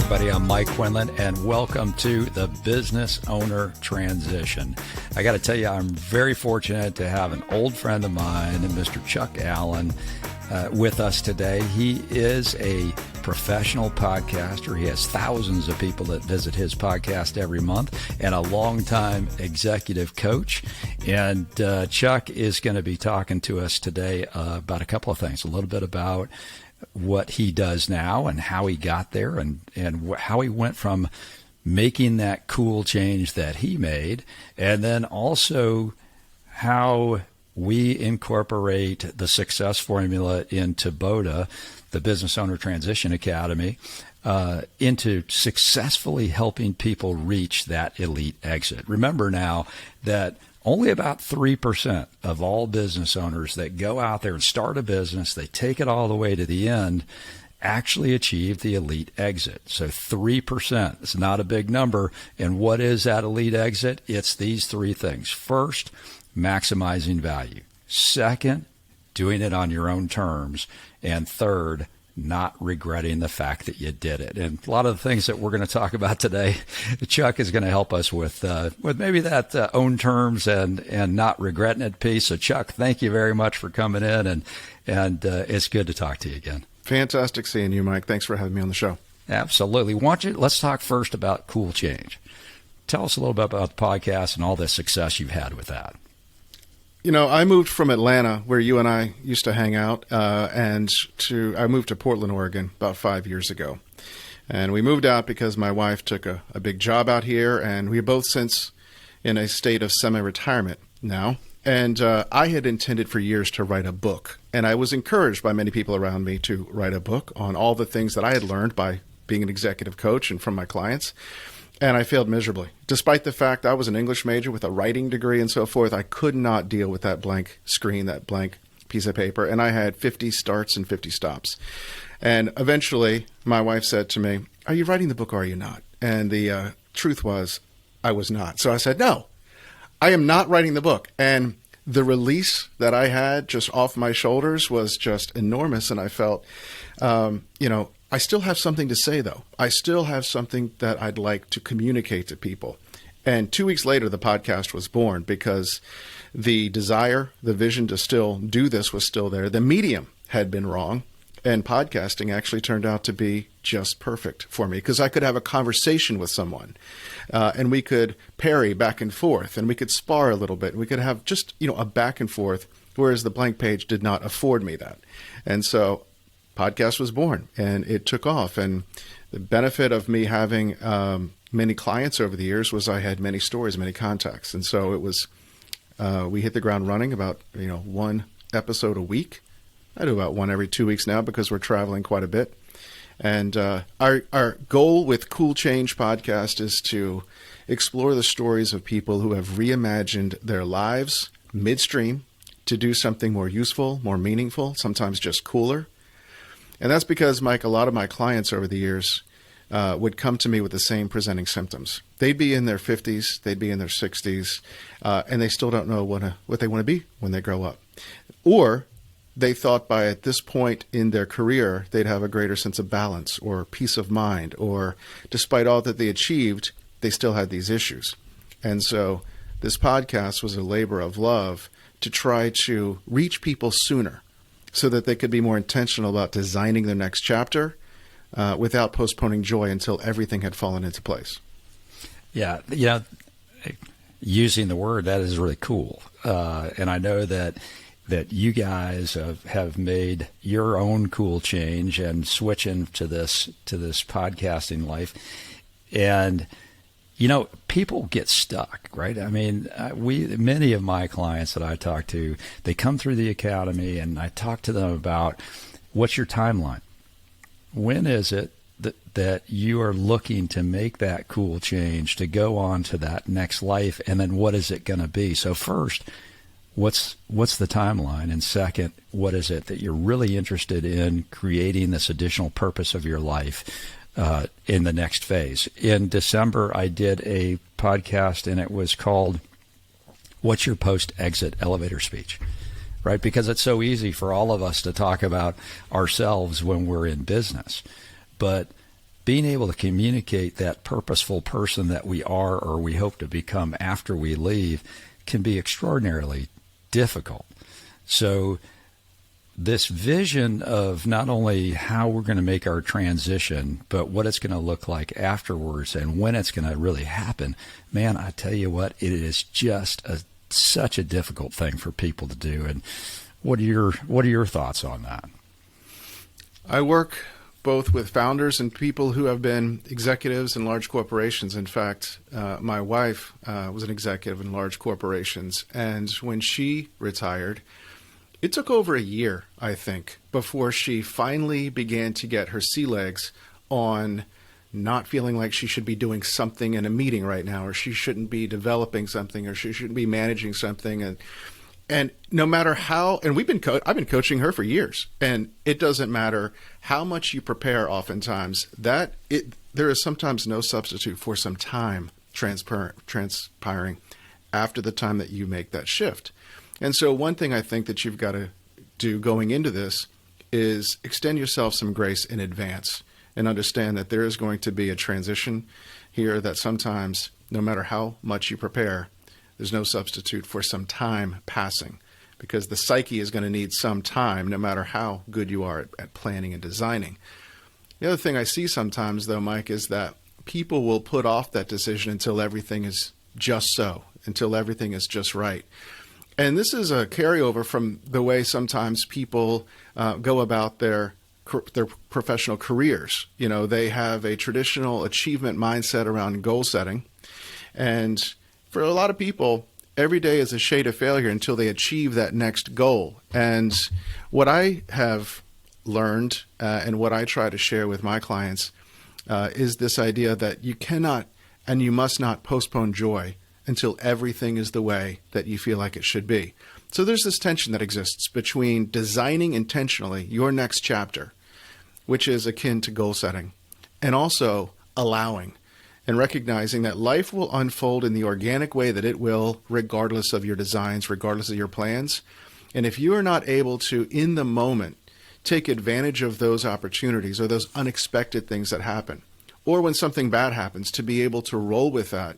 everybody. I'm Mike Quinlan, and welcome to the Business Owner Transition. I got to tell you, I'm very fortunate to have an old friend of mine, Mr. Chuck Allen, with us today. He is a professional podcaster. He has thousands of people that visit his podcast every month, and a longtime executive coach. And Chuck is going to be talking to us today about a couple of things, a little bit about what he does now and how he got there, and how he went from making that cool change that he made, and then also how we incorporate the success formula into BOTA, the Business Owner Transition Academy, into successfully helping people reach that elite exit. Remember now that only about 3% of all business owners that go out there and start a business, they take it all the way to the end, actually achieve the elite exit. So 3%, it's not a big number. And what is that elite exit? It's these three things. First, maximizing value. Second, doing it on your own terms. And third, not regretting the fact that you did it. And a lot of the things that we're going to talk about today, Chuck is going to help us with maybe that own terms and not regretting it piece. So Chuck, thank you very much for coming in, and it's good to talk to you again. Fantastic seeing you, Mike. Thanks for having me on the show. Absolutely. Let's talk first about Cool Change. Tell us a little bit about the podcast and all the success you've had with that. You know, I moved from Atlanta, where you and I used to hang out, I moved to Portland, Oregon about 5 years ago. And we moved out because my wife took a big job out here, and we're both since in a state of semi-retirement now. And I had intended for years to write a book. And I was encouraged by many people around me to write a book on all the things that I had learned by being an executive coach and from my clients. And I failed miserably. Despite the fact I was an English major with a writing degree and so forth, I could not deal with that blank screen, that blank piece of paper. And I had 50 starts and 50 stops. And eventually, my wife said to me, "Are you writing the book or are you not?" And the truth was, I was not. So I said, "No, I am not writing the book." And the release that I had just off my shoulders was just enormous. And I felt, I still have something to say, though. I still have something that I'd like to communicate to people. And 2 weeks later, the podcast was born because the desire, the vision to still do this was still there. The medium had been wrong, and podcasting actually turned out to be just perfect for me because I could have a conversation with someone, and we could parry back and forth, and we could spar a little bit. We could have just, a back and forth, whereas the blank page did not afford me that. And so podcast was born, and it took off. And the benefit of me having many clients over the years was I had many stories, many contacts. And so it was, we hit the ground running about, one episode a week. I do about one every 2 weeks now because we're traveling quite a bit. And our goal with Cool Change podcast is to explore the stories of people who have reimagined their lives midstream to do something more useful, more meaningful, sometimes just cooler. And that's because, Mike, a lot of my clients over the years would come to me with the same presenting symptoms. They'd be in their 50s, they'd be in their 60s, and they still don't know what they want to be when they grow up. Or they thought by at this point in their career, they'd have a greater sense of balance or peace of mind, or despite all that they achieved, they still had these issues. And so this podcast was a labor of love to try to reach people sooner, so that they could be more intentional about designing their next chapter without postponing joy until everything had fallen into place. Yeah, using the word, that is really cool. And I know that you guys have made your own cool change and switching to this podcasting life. And people get stuck, right? I mean, many of my clients that I talk to, they come through the academy, and I talk to them about what's your timeline? When is it that you are looking to make that cool change to go on to that next life? And then what is it going to be? So first, what's the timeline? And second, what is it that you're really interested in creating this additional purpose of your life in the next phase? In December, I did a podcast, and it was called What's Your Post-Exit Elevator Speech? Right? Because it's so easy for all of us to talk about ourselves when we're in business. But being able to communicate that purposeful person that we are or we hope to become after we leave can be extraordinarily difficult. So this vision of not only how we're going to make our transition, but what it's going to look like afterwards and when it's going to really happen, man, I tell you what, it is just such a difficult thing for people to do. And what are your thoughts on that? I work both with founders and people who have been executives in large corporations. In fact, my wife was an executive in large corporations, and when she retired, it took over a year, I think, before she finally began to get her sea legs on not feeling like she should be doing something in a meeting right now, or she shouldn't be developing something, or she shouldn't be managing something. And no matter how, and I've been coaching her for years, and it doesn't matter how much you prepare. Oftentimes, there is sometimes no substitute for some time transpiring after the time that you make that shift. And so one thing I think that you've got to do going into this is extend yourself some grace in advance and understand that there is going to be a transition here, that sometimes, no matter how much you prepare, there's no substitute for some time passing, because the psyche is going to need some time no matter how good you are at planning and designing. The other thing I see sometimes, though, Mike, is that people will put off that decision until everything is just so, until everything is just right. And this is a carryover from the way sometimes people go about their professional careers. You know, they have a traditional achievement mindset around goal setting. And for a lot of people, every day is a shade of failure until they achieve that next goal. And what I have learned and what I try to share with my clients is this idea that you cannot and you must not postpone joy until everything is the way that you feel like it should be. So there's this tension that exists between designing intentionally your next chapter, which is akin to goal setting, and also allowing and recognizing that life will unfold in the organic way that it will, regardless of your designs, regardless of your plans. And if you are not able to, in the moment, take advantage of those opportunities or those unexpected things that happen, or when something bad happens, to be able to roll with that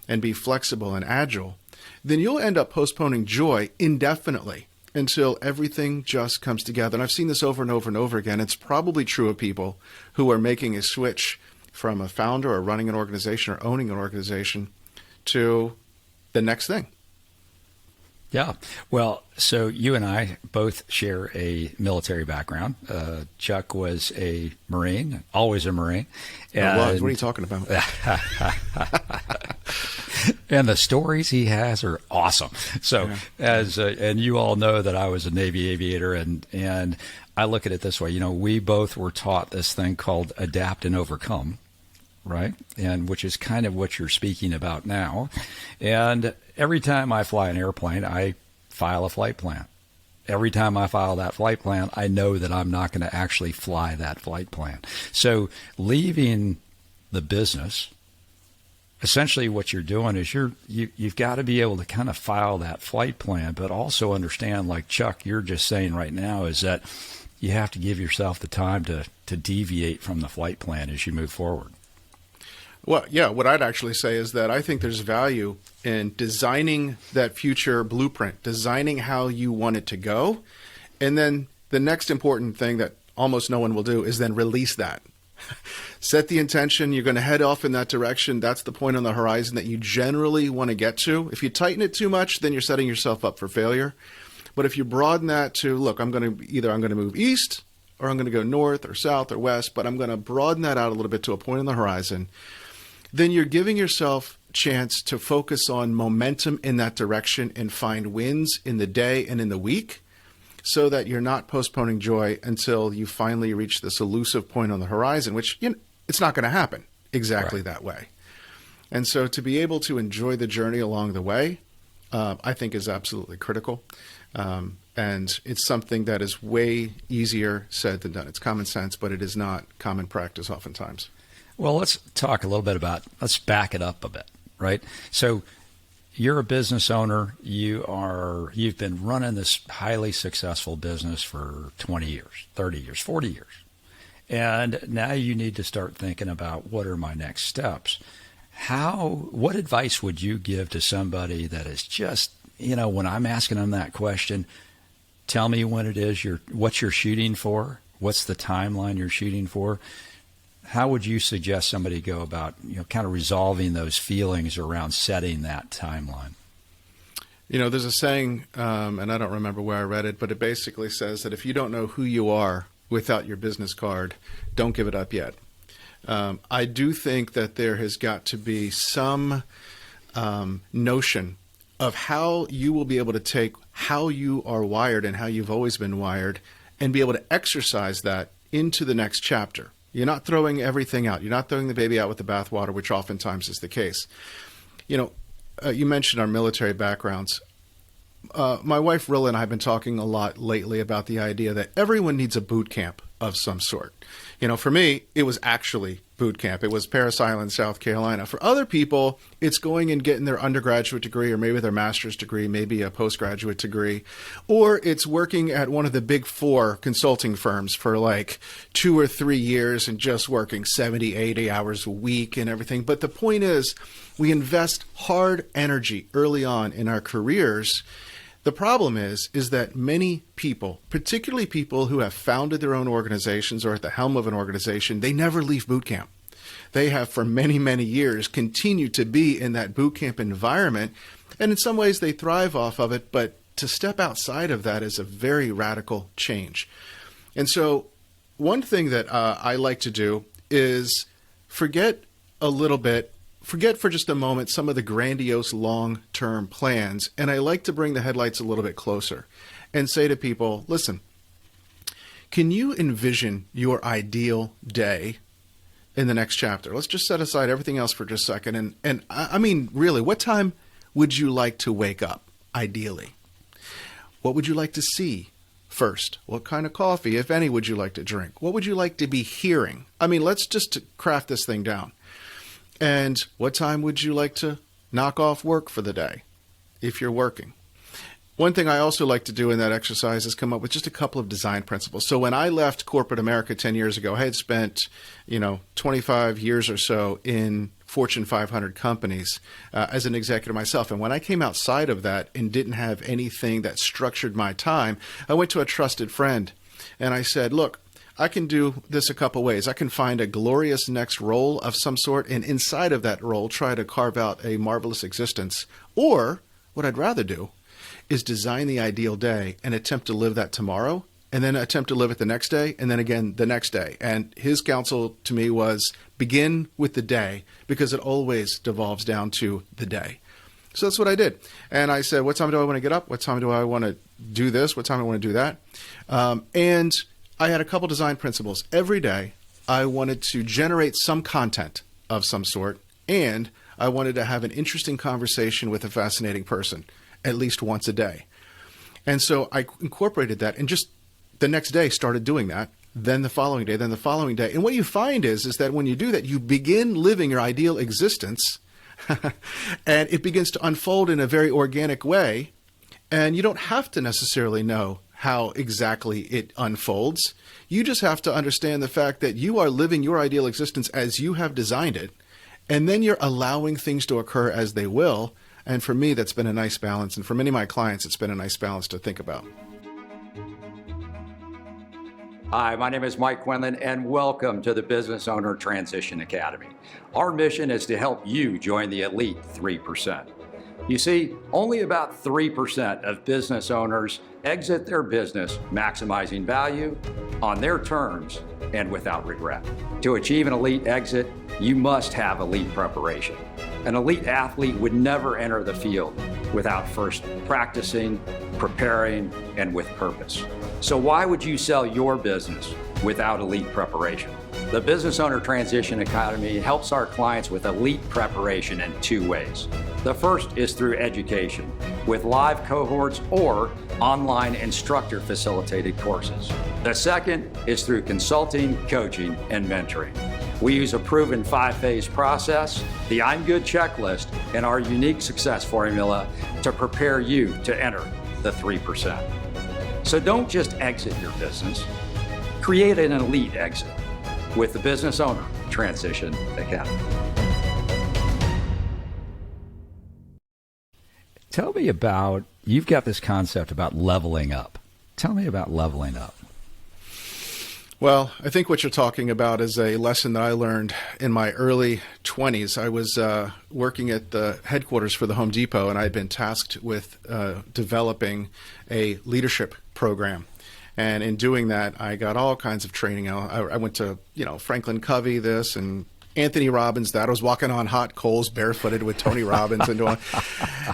and be flexible and agile, then you'll end up postponing joy indefinitely until everything just comes together. And I've seen this over and over and over again. It's probably true of people who are making a switch from a founder or running an organization or owning an organization to the next thing. Yeah. Well, so you and I both share a military background. Chuck was a Marine, always a Marine. And, what are you talking about? And the stories he has are awesome. So and you all know that I was a Navy aviator, and I look at it this way. You know, we both were taught this thing called adapt and overcome, right? And which is kind of what you're speaking about now. And every time I fly an airplane, I file a flight plan. Every time I file that flight plan, I know that I'm not going to actually fly that flight plan. So leaving the business, essentially what you're doing is you've got to be able to kind of file that flight plan, but also understand, like Chuck, you're just saying right now, is that you have to give yourself the time to deviate from the flight plan as you move forward. Well, yeah, what I'd actually say is that I think there's value in designing that future blueprint, designing how you want it to go. And then the next important thing that almost no one will do is then release that. Set the intention. You're going to head off in that direction. That's the point on the horizon that you generally want to get to. If you tighten it too much, then you're setting yourself up for failure. But if you broaden that to, look, I'm going to move east, or I'm going to go north or south or west, but I'm going to broaden that out a little bit to a point on the horizon, then you're giving yourself a chance to focus on momentum in that direction and find wins in the day and in the week, so that you're not postponing joy until you finally reach this elusive point on the horizon, which it's not going to happen exactly that way. And so to be able to enjoy the journey along the way, I think is absolutely critical. And it's something that is way easier said than done. It's common sense, but it is not common practice oftentimes. Well, let's talk a little bit let's back it up a bit, right? So you're a business owner. You've been running this highly successful business for 20 years, 30 years, 40 years. And now you need to start thinking about, what are my next steps? What advice would you give to somebody that is just, when I'm asking them that question, tell me when it is what you're shooting for, what's the timeline you're shooting for? How would you suggest somebody go about, kind of resolving those feelings around setting that timeline? There's a saying, and I don't remember where I read it, but it basically says that if you don't know who you are without your business card, don't give it up yet. I do think that there has got to be some notion of how you will be able to take how you are wired and how you've always been wired and be able to exercise that into the next chapter. You're not throwing everything out. You're not throwing the baby out with the bathwater, which oftentimes is the case. You mentioned our military backgrounds. My wife, Rilla, and I have been talking a lot lately about the idea that everyone needs a boot camp of some sort. For me, it was actually boot camp. It was Parris Island, South Carolina. For other people, it's going and getting their undergraduate degree or maybe their master's degree, maybe a postgraduate degree, or it's working at one of the big four consulting firms for like 2 or 3 years and just working 70, 80 hours a week and everything. But the point is, we invest hard energy early on in our careers. The problem is that many people, particularly people who have founded their own organizations or at the helm of an organization, they never leave boot camp. They have for many, many years continued to be in that boot camp environment, and in some ways they thrive off of it, but to step outside of that is a very radical change. And so one thing that I like to do is forget for just a moment some of the grandiose long-term plans, and I like to bring the headlights a little bit closer and say to people, listen, can you envision your ideal day in the next chapter? Let's just set aside everything else for just a second. And I mean, really, what time would you like to wake up, ideally? What would you like to see first? What kind of coffee, if any, would you like to drink? What would you like to be hearing? I mean, let's just craft this thing down. And what time would you like to knock off work for the day if you're working? One thing I also like to do in that exercise is come up with just a couple of design principles. So when I left corporate America 10 years ago, I had spent, 25 years or so in Fortune 500 companies as an executive myself. And when I came outside of that and didn't have anything that structured my time, I went to a trusted friend and I said, look, I can do this a couple ways. I can find a glorious next role of some sort, and inside of that role, try to carve out a marvelous existence. Or what I'd rather do is design the ideal day and attempt to live that tomorrow, and then attempt to live it the next day, and then again the next day. And his counsel to me was begin with the day, because it always devolves down to the day. So that's what I did. And I said, what time do I want to get up? What time do I want to do this? What time do I want to do that? And I had a couple design principles. Every day, I wanted to generate some content of some sort, and I wanted to have an interesting conversation with a fascinating person at least once a day. And so I incorporated that, and just the next day started doing that, then the following day, then the following day. And what you find is that when you do that, you begin living your ideal existence, and it begins to unfold in a very organic way, and you don't have to necessarily know how exactly it unfolds. You just have to understand the fact that you are living your ideal existence as you have designed it, and then you're allowing things to occur as they will. And for me, that's been a nice balance. And for many of my clients, it's been a nice balance to think about. Hi, my name is Mike Quinlan, and welcome to the Business Owner Transition Academy. Our mission is to help you join the elite 3%. You see, only about 3% of business owners exit their business maximizing value on their terms and without regret. To achieve an elite exit, you must have elite preparation. An elite athlete would never enter the field without first practicing, preparing, and with purpose. So why would you sell your business without elite preparation? The Business Owner Transition Academy helps our clients with elite preparation in 2 ways. The first is through education, with live cohorts or online instructor-facilitated courses. The second is through consulting, coaching, and mentoring. We use a proven 5-phase process, the I'm Good checklist, and our unique success formula to prepare you to enter the 3%. So don't just exit your business, create an elite exit. with the Business Owner Transition Academy. Tell me about, you've got this concept about leveling up. Tell me about leveling up. Well, I think what you're talking about is a lesson that I learned in my early 20s. I was working at the headquarters for the Home Depot, and I had been tasked with developing a leadership program. And in doing that, I got all kinds of training. I went to, Franklin Covey this and Anthony Robbins that. I was walking on hot coals barefooted with Tony Robbins and doing.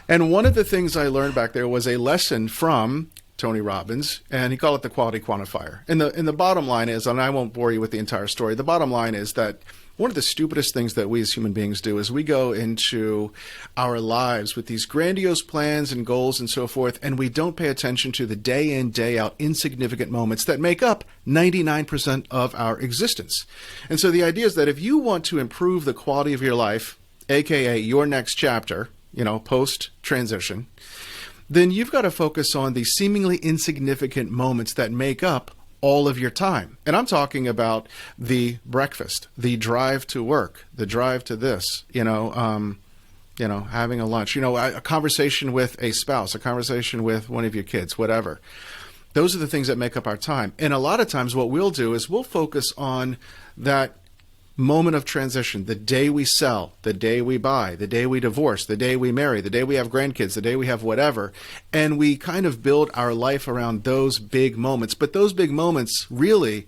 And one of the things I learned back there was a lesson from Tony Robbins, and he called it the quality quantifier. And the bottom line is, and I won't bore you with the entire story, the bottom line is that one of the stupidest things that we as human beings do is we go into our lives with these grandiose plans and goals and so forth, and we don't pay attention to the day in, day out insignificant moments that make up 99% of our existence. And so the idea is that if you want to improve the quality of your life, aka your next chapter, post-transition, then you've got to focus on the seemingly insignificant moments that make up all of your time. And I'm talking about the breakfast, the drive to work, the drive to this, having a lunch, a conversation with a spouse, a conversation with one of your kids, whatever. Those are the things that make up our time. And a lot of times what we'll do is we'll focus on that moment of transition, the day we sell, the day we buy, the day we divorce, the day we marry, the day we have grandkids, the day we have whatever. And we kind of build our life around those big moments. But those big moments really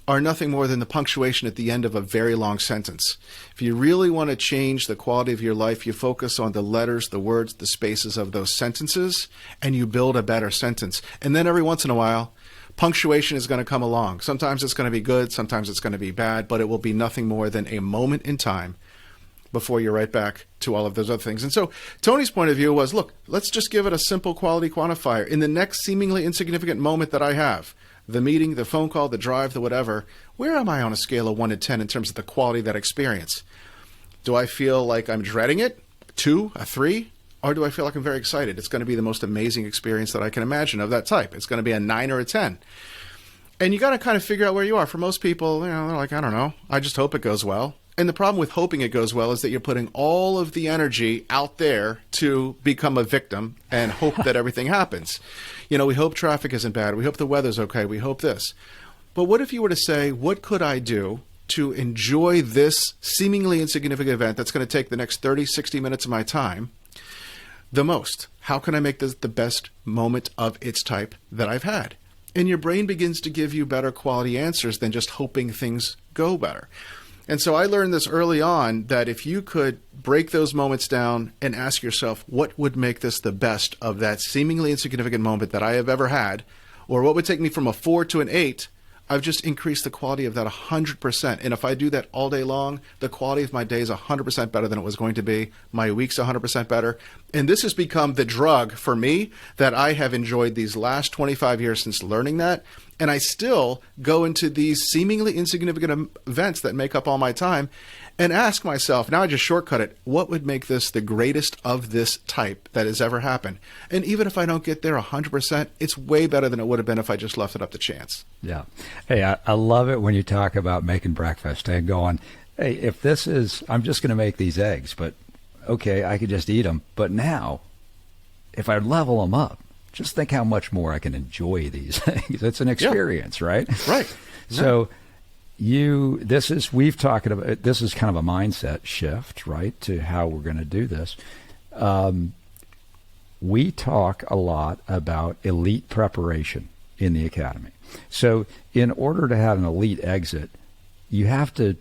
are nothing more than the punctuation at the end of a very long sentence. If you really want to change the quality of your life, you focus on the letters, the words, the spaces of those sentences, and you build a better sentence. And then every once in a while, punctuation is going to come along. Sometimes it's going to be good, sometimes it's going to be bad, but it will be nothing more than a moment in time before you're right back to all of those other things. And so Tony's point of view was, look, let's just give it a simple quality quantifier. In the next seemingly insignificant moment that I have, the meeting, the phone call, the drive, the whatever, where am I on a scale of 1 to 10 in terms of the quality of that experience? Do I feel like I'm dreading it? 2, a 3? Or do I feel like I'm very excited? It's going to be the most amazing experience that I can imagine of that type. It's going to be a 9 or a 10. And you got to kind of figure out where you are. For most people, they're like, I don't know. I just hope it goes well. And the problem with hoping it goes well is that you're putting all of the energy out there to become a victim and hope that everything happens. We hope traffic isn't bad. We hope the weather's okay. We hope this. But what if you were to say, what could I do to enjoy this seemingly insignificant event that's going to take the next 30, 60 minutes of my time the most? How can I make this the best moment of its type that I've had? And your brain begins to give you better quality answers than just hoping things go better. And so I learned this early on, that if you could break those moments down and ask yourself, what would make this the best of that seemingly insignificant moment that I have ever had, or what would take me from a 4 to an 8, I've just increased the quality of that 100%. And if I do that all day long, the quality of my day is 100% better than it was going to be. My week's 100% better. And this has become the drug for me that I have enjoyed these last 25 years since learning that. And I still go into these seemingly insignificant events that make up all my time and ask myself, now I just shortcut it, what would make this the greatest of this type that has ever happened? And even if I don't get there 100%, it's way better than it would have been if I just left it up to chance. Yeah. Hey, I love it when you talk about making breakfast and going, hey, if this is, I'm just going to make these eggs, but okay, I could just eat them. But now, if I level them up, just think how much more I can enjoy these things. It's an experience, right? Right. So we've talked about, this is kind of a mindset shift, right, to how we're going to do this. We talk a lot about elite preparation in the academy. So in order to have an elite exit, you have to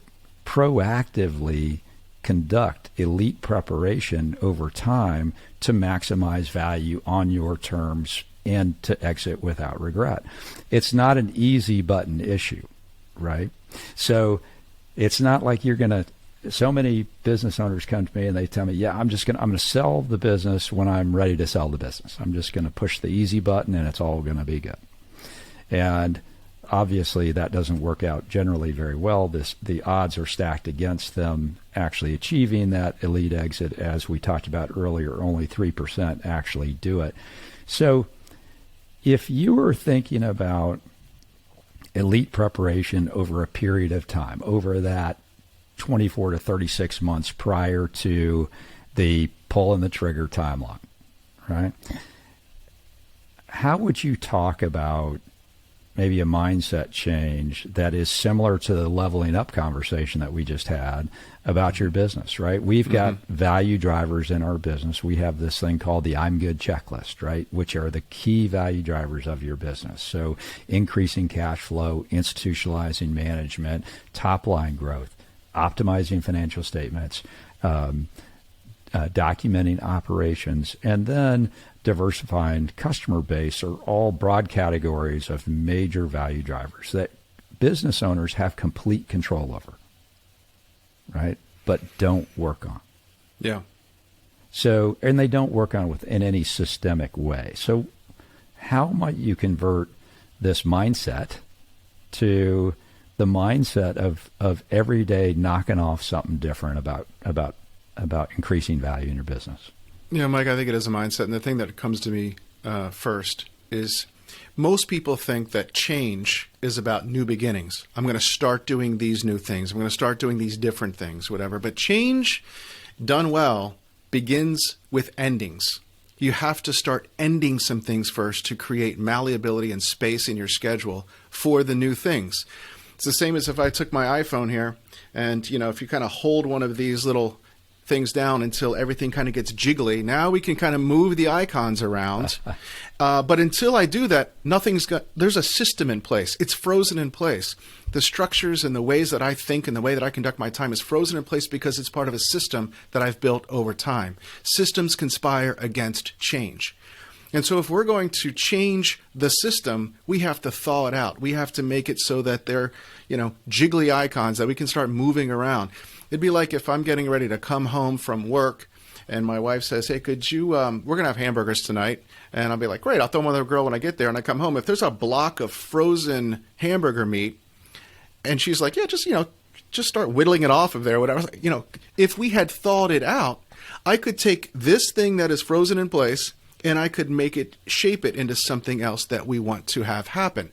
proactively conduct elite preparation over time to maximize value on your terms and to exit without regret. It's not an easy button issue, right? So it's not like you're going to, so many business owners come to me and they tell me, yeah, I'm going to sell the business when I'm ready to sell the business. I'm just going to push the easy button and it's all going to be good. And obviously that doesn't work out generally very well. The odds are stacked against them actually achieving that elite exit. As we talked about earlier, only 3% actually do it. So if you were thinking about elite preparation over a period of time, over that 24 to 36 months prior to the pulling the trigger timeline, right? How would you talk about maybe a mindset change that is similar to the leveling up conversation that we just had about your business, right? We've got value drivers in our business. We have this thing called the I'm Good checklist, right? Which are the key value drivers of your business. So increasing cash flow, institutionalizing management, top line growth, optimizing financial statements, documenting operations, and then diversifying customer base are all broad categories of major value drivers that business owners have complete control over, right? But don't work on. Yeah. So, and they don't work on in any systemic way. So how might you convert this mindset to the mindset of every day knocking off something different about increasing value in your business? Yeah, Mike, I think it is a mindset. And the thing that comes to me first is most people think that change is about new beginnings. I'm going to start doing these new things. I'm going to start doing these different things, whatever. But change done well begins with endings. You have to start ending some things first to create malleability and space in your schedule for the new things. It's the same as if I took my iPhone here and, if you kind of hold one of these little things down until everything kind of gets jiggly. Now we can kind of move the icons around. But until I do that, there's a system in place. It's frozen in place. The structures and the ways that I think and the way that I conduct my time is frozen in place because it's part of a system that I've built over time. Systems conspire against change. And so if we're going to change the system, we have to thaw it out. We have to make it so that they're, jiggly icons that we can start moving around. It'd be like if I'm getting ready to come home from work and my wife says, hey, could you, we're going to have hamburgers tonight. And I'll be like, great, I'll throw them on the grill when I get there. And I come home. If there's a block of frozen hamburger meat and she's like, yeah, just start whittling it off of there, whatever. If we had thawed it out, I could take this thing that is frozen in place and I could shape it into something else that we want to have happen.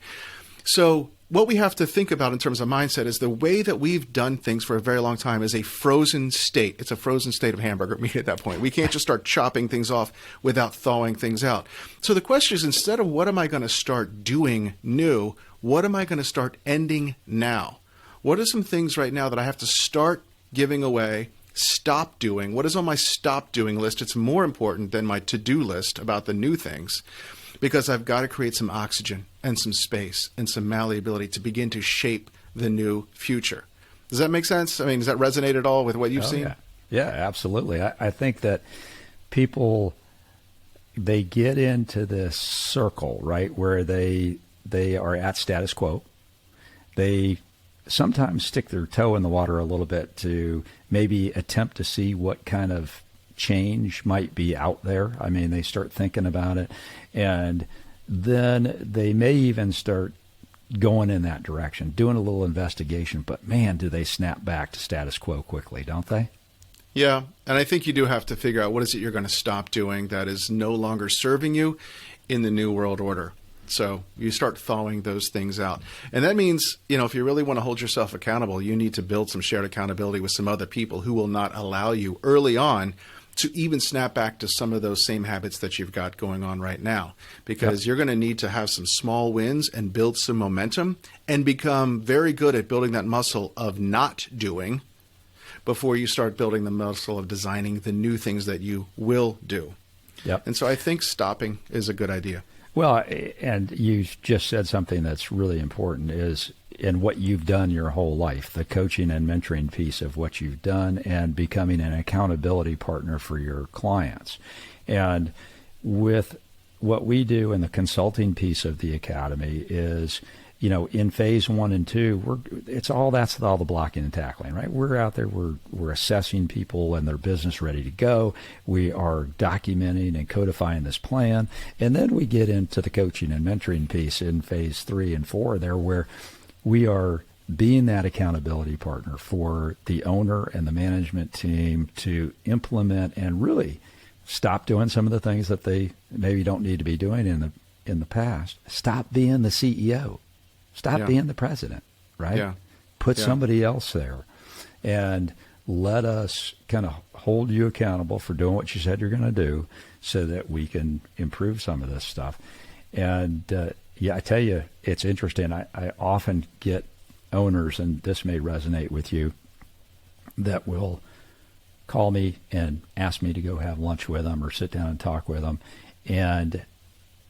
So what we have to think about in terms of mindset is the way that we've done things for a very long time is a frozen state. It's a frozen state of hamburger meat at that point. We can't just start chopping things off without thawing things out. So the question is, instead of what am I going to start doing new, what am I going to start ending now? What are some things right now that I have to start giving away, stop doing? What is on my stop doing list? It's more important than my to-do list about the new things, because I've got to create some oxygen and some space and some malleability to begin to shape the new future. Does that make sense? I mean, does that resonate at all with what you've seen? Yeah, absolutely. I think that people, they get into this circle, right, where they are at status quo. They sometimes stick their toe in the water a little bit to maybe attempt to see what kind of change might be out there. I mean, they start thinking about it, and then they may even start going in that direction, doing a little investigation. But man, do they snap back to status quo quickly, don't they? Yeah, and I think you do have to figure out what is it you're going to stop doing that is no longer serving you in the new world order. So you start thawing those things out. And that means, if you really want to hold yourself accountable, you need to build some shared accountability with some other people who will not allow you early on to even snap back to some of those same habits that you've got going on right now, because you're going to need to have some small wins and build some momentum and become very good at building that muscle of not doing before you start building the muscle of designing the new things that you will do. Yep. And so I think stopping is a good idea. Well, and you just said something that's really important is in what you've done your whole life, the coaching and mentoring piece of what you've done and becoming an accountability partner for your clients. And with what we do in the consulting piece of the academy is, in phase 1 and 2, that's all the blocking and tackling, right? We're out there, we're assessing people and their business ready to go. We are documenting and codifying this plan. And then we get into the coaching and mentoring piece in phase 3 and 4 there, where we are being that accountability partner for the owner and the management team to implement and really stop doing some of the things that they maybe don't need to be doing in the past. Stop being the CEO. Stop being the president, right? Yeah. Put somebody else there, and let us kind of hold you accountable for doing what you said you're going to do, so that we can improve some of this stuff. And I tell you, it's interesting. I often get owners, and this may resonate with you, that will call me and ask me to go have lunch with them or sit down and talk with them, and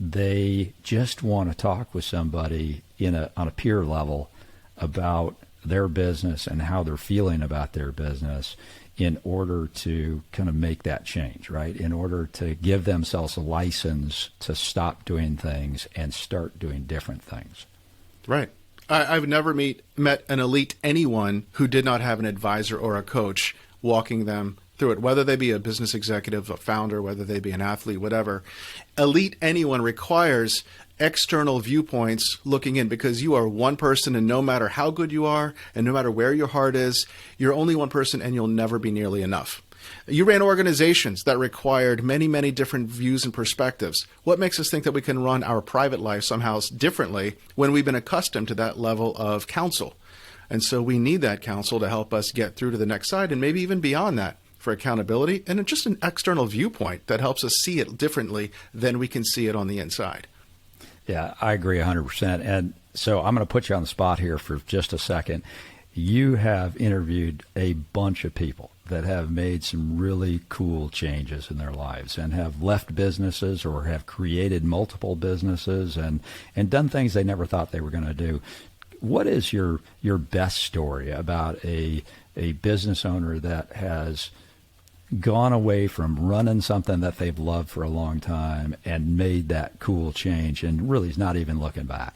they just want to talk with somebody on a peer level about their business and how they're feeling about their business, in order to kind of make that change, right? In order to give themselves a license to stop doing things and start doing different things. Right. I've never met an elite anyone who did not have an advisor or a coach walking them through it, whether they be a business executive, a founder, whether they be an athlete, whatever. Elite anyone requires external viewpoints looking in, because you are one person, and no matter how good you are and no matter where your heart is, you're only one person, and you'll never be nearly enough. You ran organizations that required many, many different views and perspectives. What makes us think that we can run our private life somehow differently when we've been accustomed to that level of counsel? And so we need that counsel to help us get through to the next side, and maybe even beyond that, for accountability and just an external viewpoint that helps us see it differently than we can see it on the inside. Yeah, I agree 100%. And so I'm going to put you on the spot here for just a second. You have interviewed a bunch of people that have made some really cool changes in their lives, and have left businesses or have created multiple businesses and done things they never thought they were going to do. What is your best story about a business owner that has gone away from running something that they've loved for a long time and made that cool change, and really is not even looking back?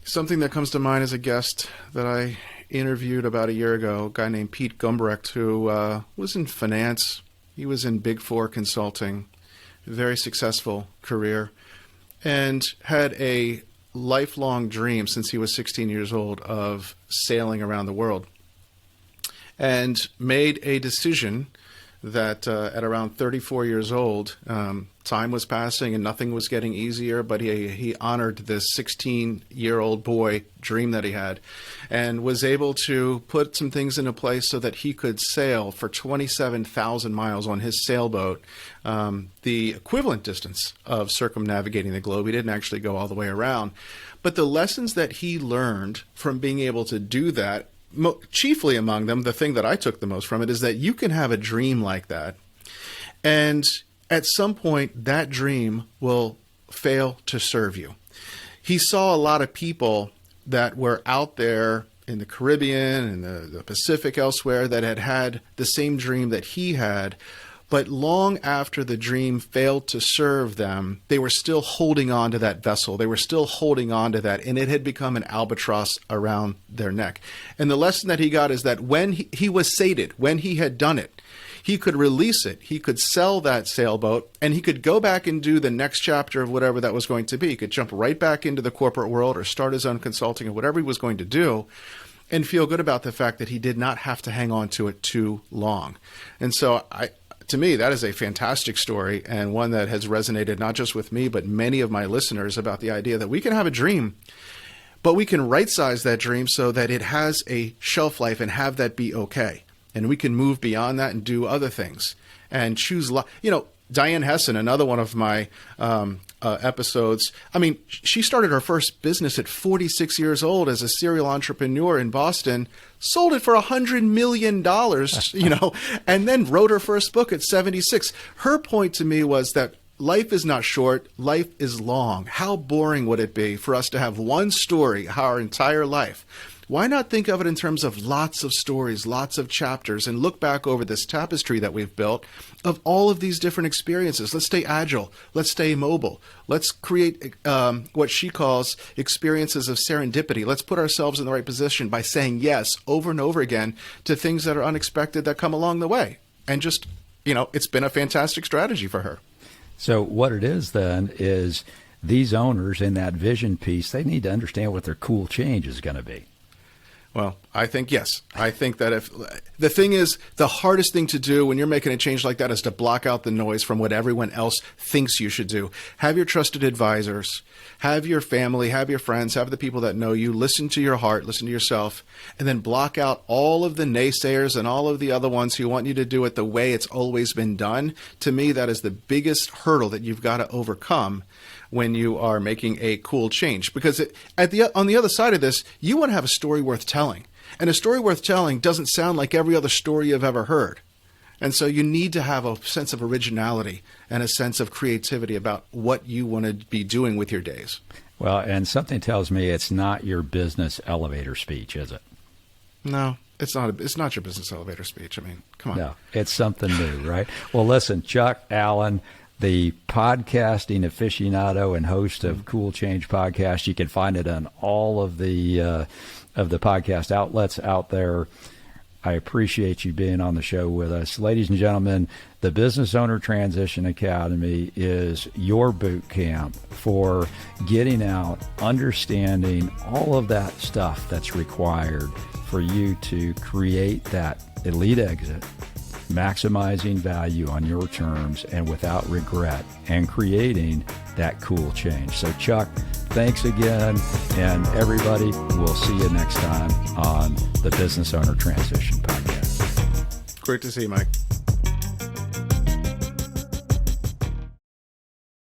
Something that comes to mind is a guest that I interviewed about a year ago, a guy named Pete Gumbrecht, who was in finance. He was in Big Four consulting, very successful career, and had a lifelong dream since he was 16 years old of sailing around the world, and made a decision that at around 34 years old, time was passing and nothing was getting easier, but he honored this 16-year-old boy dream that he had, and was able to put some things into place so that he could sail for 27,000 miles on his sailboat, the equivalent distance of circumnavigating the globe. He didn't actually go all the way around. But the lessons that he learned from being able to do that, chiefly among them, the thing that I took the most from it, is that you can have a dream like that, and at some point that dream will fail to serve you. He saw a lot of people that were out there in the Caribbean and the Pacific, elsewhere, that had the same dream that he had, but long after the dream failed to serve them, they were still holding on to that vessel. They were still holding on to that, and it had become an albatross around their neck. And the lesson that he got is that when he was sated, when he had done it, he could release it. He could sell that sailboat, and he could go back and do the next chapter of whatever that was going to be. He could jump right back into the corporate world or start his own consulting or whatever he was going to do, and feel good about the fact that he did not have to hang on to it too long. And so to me, that is a fantastic story, and one that has resonated not just with me, but many of my listeners, about the idea that we can have a dream, but we can right-size that dream so that it has a shelf life and have that be okay. And we can move beyond that and do other things and choose. Diane Hessen, another one of my episodes. I mean, she started her first business at 46 years old as a serial entrepreneur in Boston, sold it for $100 million, and then wrote her first book at 76. Her point to me was that life is not short, life is long. How boring would it be for us to have one story our entire life? Why not think of it in terms of lots of stories, lots of chapters, and look back over this tapestry that we've built of all of these different experiences? Let's stay agile. Let's stay mobile. Let's create what she calls experiences of serendipity. Let's put ourselves in the right position by saying yes over and over again to things that are unexpected that come along the way. And just, it's been a fantastic strategy for her. So what it is then is these owners in that vision piece, they need to understand what their cool change is going to be. Well, I think yes. I think that if the thing is, the hardest thing to do when you're making a change like that is to block out the noise from what everyone else thinks you should do. Have your trusted advisors, have your family, have your friends, have the people that know you, listen to your heart, listen to yourself, and then block out all of the naysayers and all of the other ones who want you to do it the way it's always been done. To me, that is the biggest hurdle that you've got to overcome when you are making a cool change. Because on the other side of this, you want to have a story worth telling. And a story worth telling doesn't sound like every other story you've ever heard. And so you need to have a sense of originality and a sense of creativity about what you want to be doing with your days. Well, and something tells me it's not your business elevator speech, is it? No, it's not. It's not your business elevator speech. I mean, come on. No, it's something new, right? Well, listen, Chuck Allen, the podcasting aficionado and host of Cool Change Podcast. You can find it on all of the podcast outlets out there. I appreciate you being on the show with us. Ladies and gentlemen, the Business Owner Transition Academy is your boot camp for getting out, understanding all of that stuff that's required for you to create that elite exit, maximizing value on your terms and without regret, and creating that cool change. So Chuck, thanks again, and everybody, we'll see you next time on the Business Owner Transition Podcast. Great to see you, Mike.